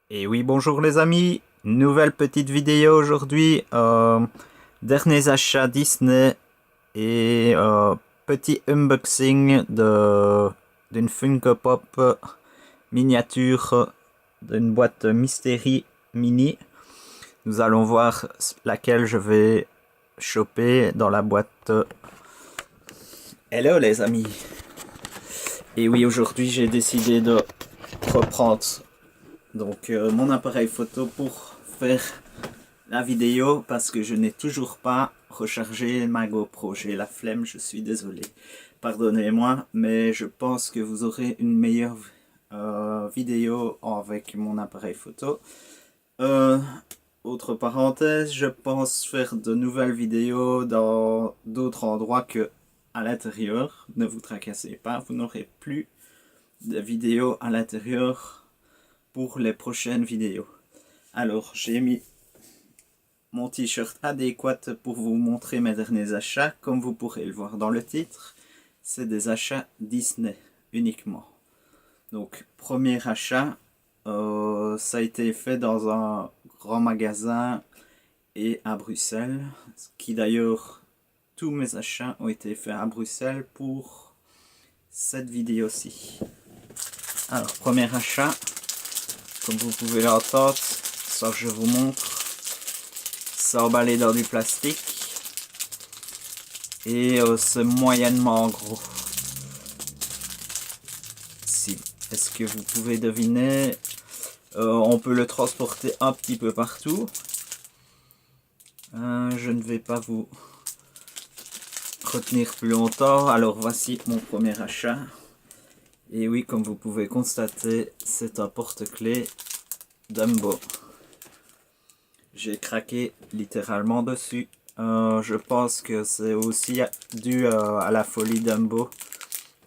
Et oui, bonjour les amis, nouvelle petite vidéo aujourd'hui, derniers achats Disney et petit unboxing d'une Funko Pop miniature d'une boîte Mystery Mini. Nous allons voir laquelle je vais choper dans la boîte. Hello les amis. Et oui, aujourd'hui j'ai décidé de reprendre mon appareil photo pour faire la vidéo parce que je n'ai toujours pas rechargé ma GoPro. J'ai la flemme, je suis désolé. Pardonnez-moi, mais je pense que vous aurez une meilleure vidéo avec mon appareil photo. Euh, Autre parenthèse, je pense faire de nouvelles vidéos dans d'autres endroits que à l'intérieur. Ne vous tracassez pas, vous n'aurez plus de vidéos à l'intérieur pour les prochaines vidéos. Alors, j'ai mis mon t-shirt adéquat pour vous montrer mes derniers achats. Comme vous pourrez le voir dans le titre, c'est des achats Disney uniquement. Donc, premier achat, ça a été fait dans un grand magasin et à Bruxelles. Qui d'ailleurs, tous mes achats ont été faits à Bruxelles pour cette vidéo-ci. Alors, premier achat, comme vous pouvez l'entendre, ça je vous montre. C'est emballé dans du plastique et c'est moyennement gros. Si, est-ce que vous pouvez deviner? On peut le transporter un petit peu partout. Je ne vais pas vous retenir plus longtemps. Alors voici mon premier achat. Et oui, comme vous pouvez constater, c'est un porte-clés Dumbo. J'ai craqué littéralement dessus. Je pense que c'est aussi dû à la folie Dumbo,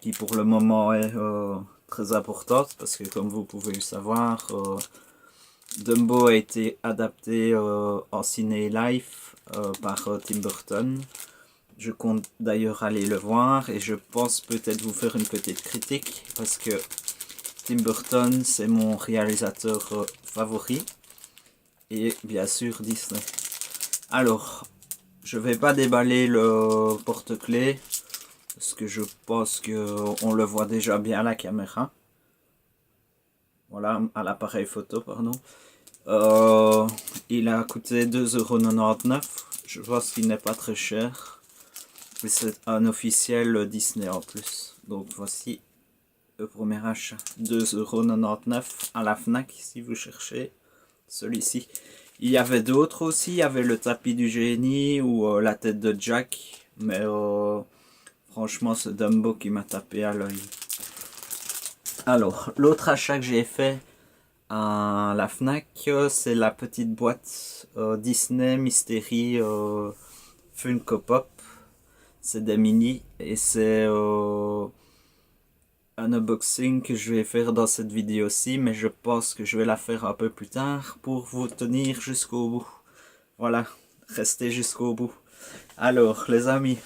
qui pour le moment est très importante, parce que comme vous pouvez le savoir, Dumbo a été adapté en ciné live par Tim Burton. Je compte d'ailleurs aller le voir et je pense peut-être vous faire une petite critique, parce que Tim Burton c'est mon réalisateur favori. Et bien sûr Disney. Alors, je vais pas déballer le porte-clés parce que je pense que on le voit déjà bien à la caméra. Voilà, à l'appareil photo, pardon. Il a coûté 2,99 €. Je pense qu'il n'est pas très cher. Et c'est un officiel Disney en plus. Donc voici le premier achat. 2,99 € à la Fnac si vous cherchez celui-ci. Il y avait d'autres aussi, il y avait le tapis du génie ou la tête de Jack, mais franchement c'est Dumbo qui m'a tapé à l'œil. Alors, l'autre achat que j'ai fait à la Fnac, c'est la petite boîte Disney Mystery Funko Pop. C'est des mini et c'est un unboxing que je vais faire dans cette vidéo-ci, mais je pense que je vais la faire un peu plus tard pour vous tenir jusqu'au bout. Voilà, restez jusqu'au bout. Alors, les amis,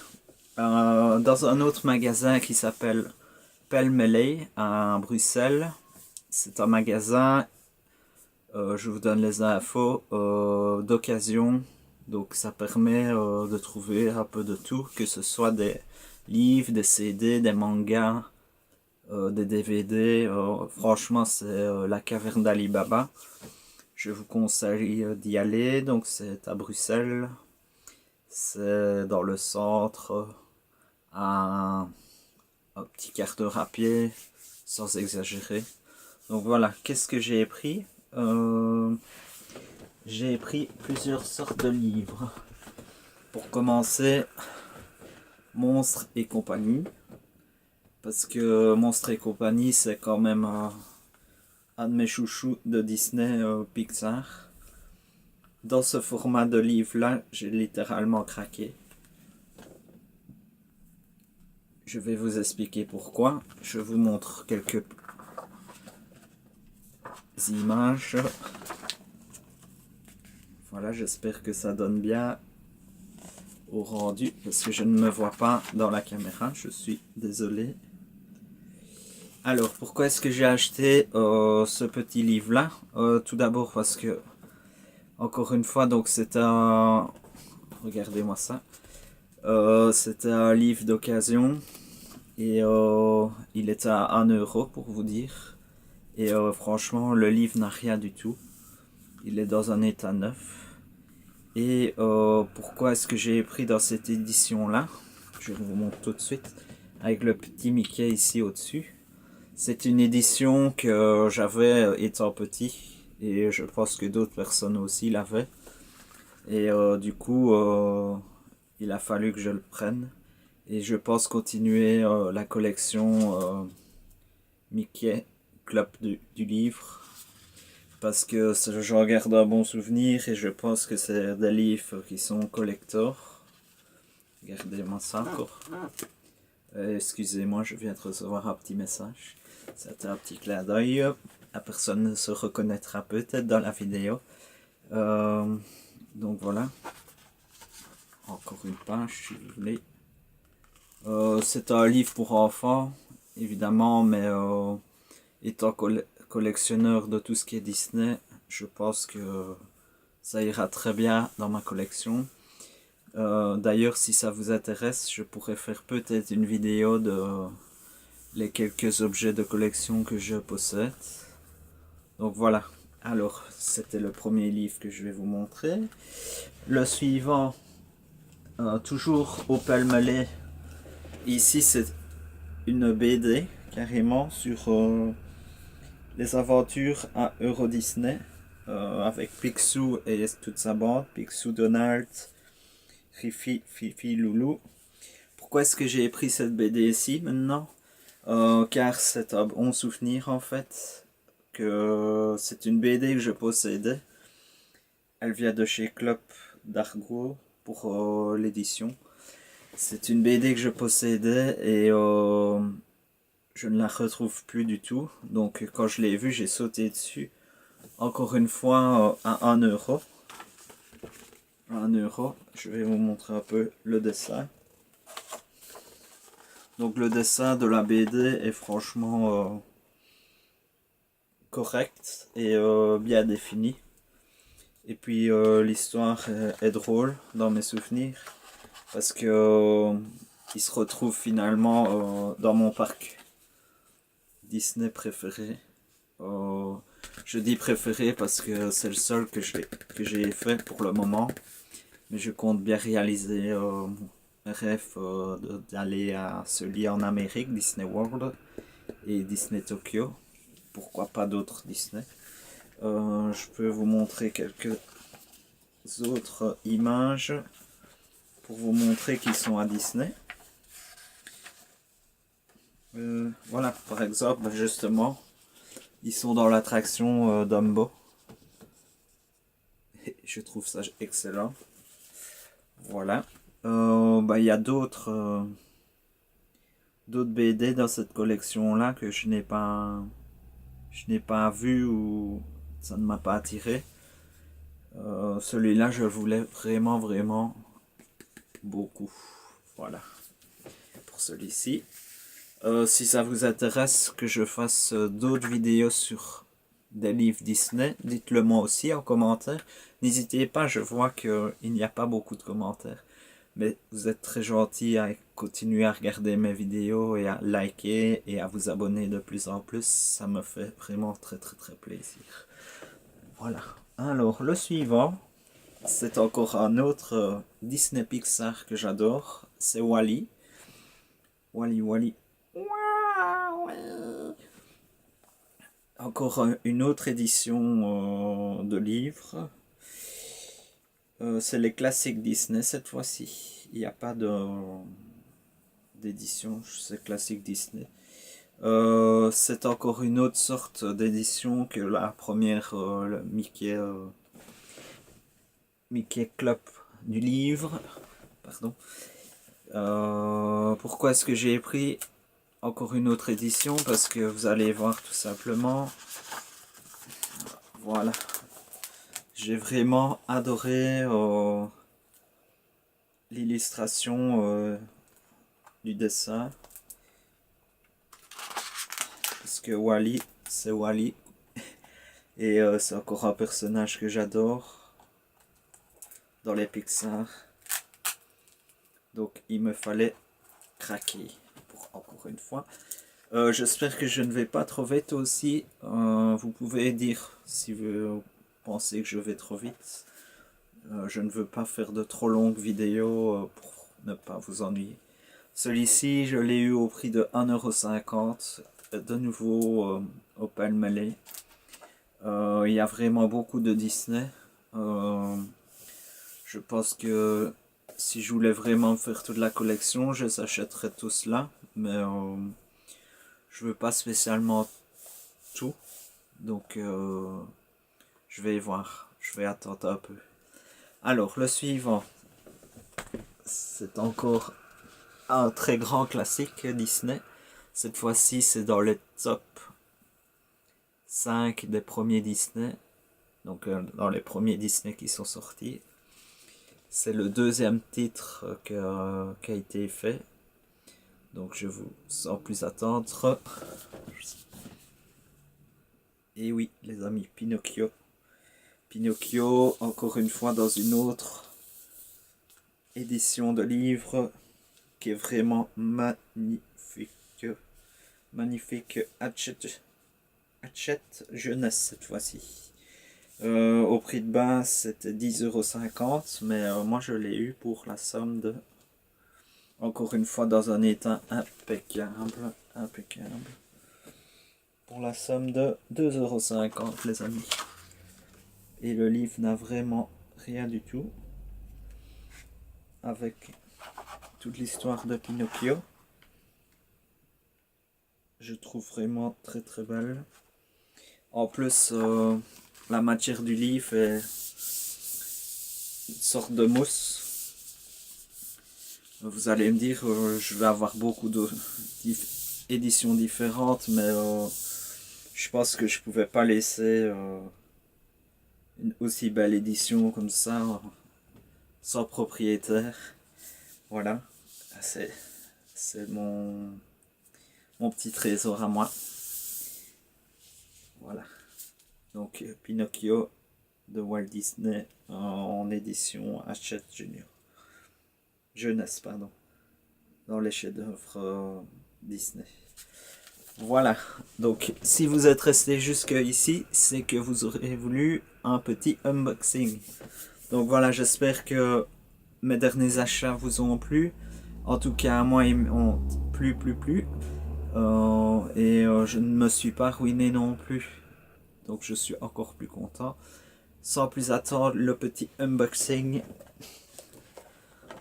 dans un autre magasin qui s'appelle Pelmeley à Bruxelles, c'est un magasin, je vous donne les infos, d'occasion. Donc ça permet de trouver un peu de tout, que ce soit des livres, des CD, des mangas, des DVD. Franchement, c'est la caverne d'Ali Baba. Je vous conseille d'y aller. Donc c'est à Bruxelles. C'est dans le centre, à un petit quart d'heure à pied, sans exagérer. Donc voilà, qu'est-ce que j'ai pris? J'ai pris plusieurs sortes de livres. Pour commencer, Monstres et compagnie. Parce que Monstres et compagnie, c'est quand même un de mes chouchous de Disney Pixar. Dans ce format de livre-là, j'ai littéralement craqué. Je vais vous expliquer pourquoi. Je vous montre quelques images. Voilà, j'espère que ça donne bien au rendu, parce que je ne me vois pas dans la caméra, je suis désolé. Alors, pourquoi est-ce que j'ai acheté ce petit livre-là? Tout d'abord parce que, encore une fois, donc c'est un... Regardez-moi ça. C'était un livre d'occasion et il était à 1 € pour vous dire. Et franchement, le livre n'a rien du tout. Il est dans un état neuf. Et pourquoi est-ce que j'ai pris dans cette édition-là? Je vous montre tout de suite. Avec le petit Mickey ici au-dessus. C'est une édition que j'avais étant petit. Et je pense que d'autres personnes aussi l'avaient. Et du coup, il a fallu que je le prenne. Et je pense continuer la collection Mickey Club du livre. Parce que j'en garde un bon souvenir et je pense que c'est des livres qui sont collector. Regardez-moi ça encore. Excusez-moi, je viens de recevoir un petit message. C'était un petit clin d'œil. La personne se reconnaîtra peut-être dans la vidéo. Donc voilà. Encore une page si vous voulez. C'est un livre pour enfants, évidemment, mais étant collectionneur de tout ce qui est Disney, je pense que ça ira très bien dans ma collection. D'ailleurs, si ça vous intéresse, je pourrais faire peut-être une vidéo de les quelques objets de collection que je possède. Donc voilà. Alors, c'était le premier livre que je vais vous montrer. Le suivant, toujours au Palmalet. Ici, c'est une BD carrément sur les aventures à Euro Disney avec Picsou et toute sa bande. Picsou, Donald, Fifi, Loulou. Pourquoi est-ce que j'ai pris cette BD ici maintenant? Car c'est un bon souvenir en fait. Que c'est une BD que je possédais. Elle vient de chez Club d'Argo pour l'édition. C'est une BD que je possédais et je ne la retrouve plus du tout. Donc quand je l'ai vue, j'ai sauté dessus. Encore une fois à 1 €. 1 €. Je vais vous montrer un peu le dessin. Donc le dessin de la BD est franchement correct et bien défini. Et puis l'histoire est drôle dans mes souvenirs. Parce que il se retrouve finalement dans mon parc Disney préféré. Je dis préféré parce que c'est le seul que j'ai fait pour le moment. Mais je compte bien réaliser mon rêve d'aller à celui en Amérique, Disney World et Disney Tokyo. Pourquoi pas d'autres Disney. Je peux vous montrer quelques autres images pour vous montrer qu'ils sont à Disney. Voilà, par exemple, justement, ils sont dans l'attraction Dumbo. Et je trouve ça excellent. Voilà. Il y a d'autres BD dans cette collection-là que je n'ai pas vu ou ça ne m'a pas attiré. Celui-là, je voulais vraiment beaucoup. Voilà. Pour celui-ci. Si ça vous intéresse que je fasse d'autres vidéos sur des livres Disney, dites-le moi aussi en commentaire. N'hésitez pas, je vois qu'il n'y a pas beaucoup de commentaires. Mais vous êtes très gentils à continuer à regarder mes vidéos et à liker et à vous abonner de plus en plus. Ça me fait vraiment très plaisir. Voilà. Alors, le suivant, c'est encore un autre Disney Pixar que j'adore. C'est Wall-E. Wall-E. Encore une autre édition de livres. C'est les classiques Disney cette fois-ci. Il n'y a pas d'édition, c'est classique Disney. C'est encore une autre sorte d'édition que la première, le Mickey Club du livre. Pardon. Pourquoi est-ce que j'ai pris encore une autre édition? Parce que vous allez voir tout simplement. Voilà. J'ai vraiment adoré l'illustration du dessin. que Wally, c'est Wally. Et c'est encore un personnage que j'adore dans les Pixar. Donc il me fallait craquer pour encore une fois. J'espère que je ne vais pas trop vite aussi. Vous pouvez dire si vous pensez que je vais trop vite. Je ne veux pas faire de trop longues vidéos pour ne pas vous ennuyer. Celui-ci, je l'ai eu au prix de 1,50 €. De nouveau au Palmalais. Il y a vraiment beaucoup de Disney. Je pense que si je voulais vraiment faire toute la collection, je les achèterais tous là. Mais je veux pas spécialement tout. Donc je vais voir. Je vais attendre un peu. Alors le suivant. C'est encore un très grand classique Disney. Cette fois-ci c'est dans le top 5 des premiers Disney. Donc dans les premiers Disney qui sont sortis. C'est le deuxième titre qui a été fait. Donc je vous sans plus attendre. Et oui les amis, Pinocchio. Pinocchio, encore une fois dans une autre édition de livre qui est vraiment magnifique. Magnifique. Hachette jeunesse cette fois-ci. Au prix de base c'était 10,50 €, mais moi je l'ai eu pour la somme de, encore une fois dans un état impeccable, pour la somme de 2,50 € les amis. Et le livre n'a vraiment rien du tout avec toute l'histoire de Pinocchio. Je trouve vraiment très très belle. En plus la matière du livre est une sorte de mousse. Vous allez me dire, je vais avoir beaucoup d'éditions différentes, mais je pense que je pouvais pas laisser une aussi belle édition comme ça, sans propriétaire. Voilà, c'est mon petit trésor à moi. Voilà. Donc Pinocchio de Walt Disney en édition Hachette jeunesse, pardon, dans les chefs-d'œuvre Disney. Voilà, donc si vous êtes resté jusque ici, c'est que vous aurez voulu un petit unboxing. Donc voilà, j'espère que mes derniers achats vous ont plu. En tout cas, moi, ils m'ont plu. Et je ne me suis pas ruiné non plus. Donc je suis encore plus content. Sans plus attendre, le petit unboxing.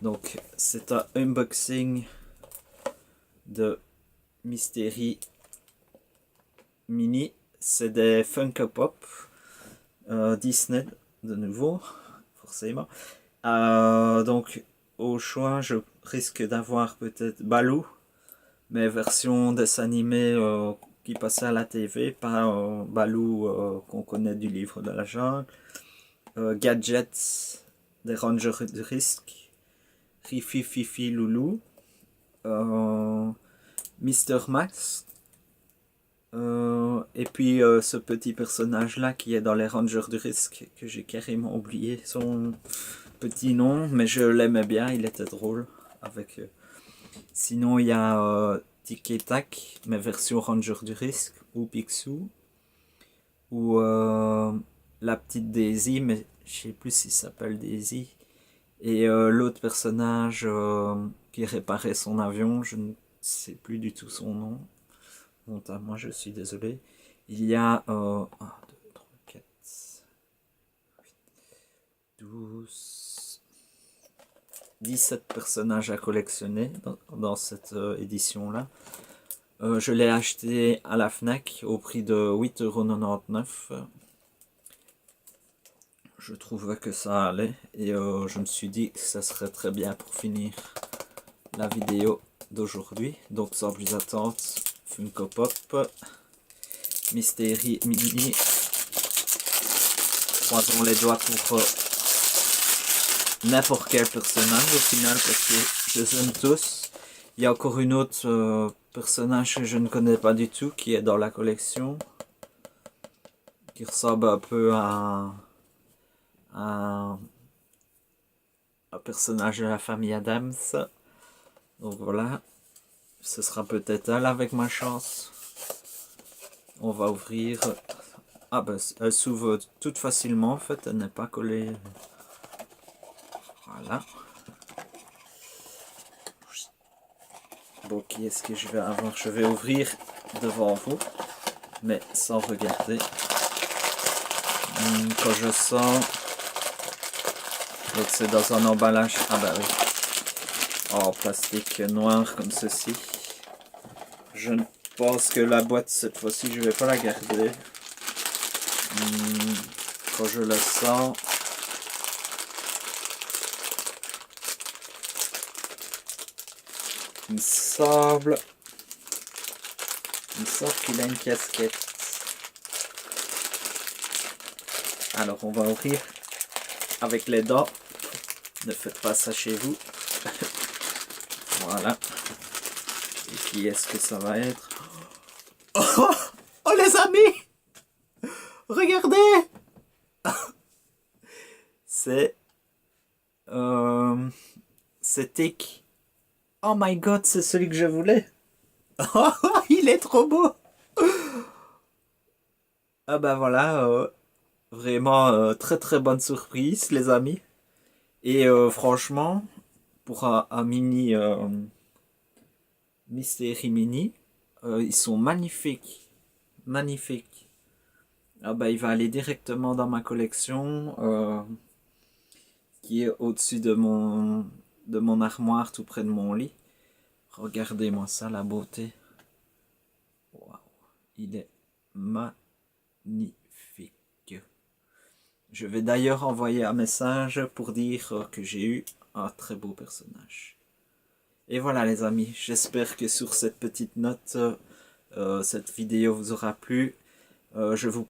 Donc c'est un unboxing de Mystery Mini. C'est des Funko Pop Disney de nouveau, forcément. Donc au choix, je risque d'avoir peut-être Baloo, mais version dessin animé qui passait à la TV, pas Baloo qu'on connaît du livre de la jungle. Gadgets des Rangers de Risque, Rifi Fifi Loulou, Mister Max, et puis ce petit personnage là qui est dans les Rangers du Risque, que j'ai carrément oublié son petit nom, mais je l'aimais bien, il était drôle avec sinon il y a Tic et Tac, mais version Ranger du Risque, ou Picsou, ou la petite Daisy, mais je sais plus s'il s'appelle Daisy, et l'autre personnage qui réparait son avion, je ne sais plus du tout son nom. Bon, moi je suis désolé. Il y a 1, 2, 3, 4, 8, 12, 17 personnages à collectionner dans cette édition là. Je l'ai acheté à la Fnac au prix de 8,99 €. Je trouvais que ça allait et je me suis dit que ça serait très bien pour finir la vidéo d'aujourd'hui. Donc sans plus attendre, Funko Pop Mystery Mini. Croisons les doigts pour n'importe quel personnage au final, parce que je les aime tous. Il y a encore une autre personnage que je ne connais pas du tout, qui est dans la collection, qui ressemble un peu à un personnage de la famille Adams. Donc voilà, ce sera peut-être elle avec ma chance. On va ouvrir. Ah ben, elle s'ouvre toute facilement en fait, elle n'est pas collée. Voilà. Bon, qui est-ce que je vais avoir? Je vais ouvrir devant vous, mais sans regarder. Quand je sens... Donc c'est dans un emballage... Ah bah oui. En plastique noir comme ceci. Je pense que la boîte, cette fois-ci, je vais pas la garder. Quand je le sens... Il me semble qu'il a une casquette. Alors on va ouvrir avec les dents. Ne faites pas ça chez vous. Voilà. Et qui est-ce que ça va être? Oh, oh les amis! Regardez! C'est... c'est Tic. Oh my god, c'est celui que je voulais. Oh, il est trop beau. Ah bah voilà, vraiment très très bonne surprise les amis. Et franchement, pour un mini Mystery Mini, ils sont magnifiques. Magnifiques. Ah bah il va aller directement dans ma collection qui est au-dessus de mon armoire tout près de mon lit. Regardez-moi ça, la beauté. Waouh, il est magnifique. Je vais d'ailleurs envoyer un message pour dire que j'ai eu un très beau personnage. Et voilà les amis, j'espère que sur cette petite note, cette vidéo vous aura plu. Je vous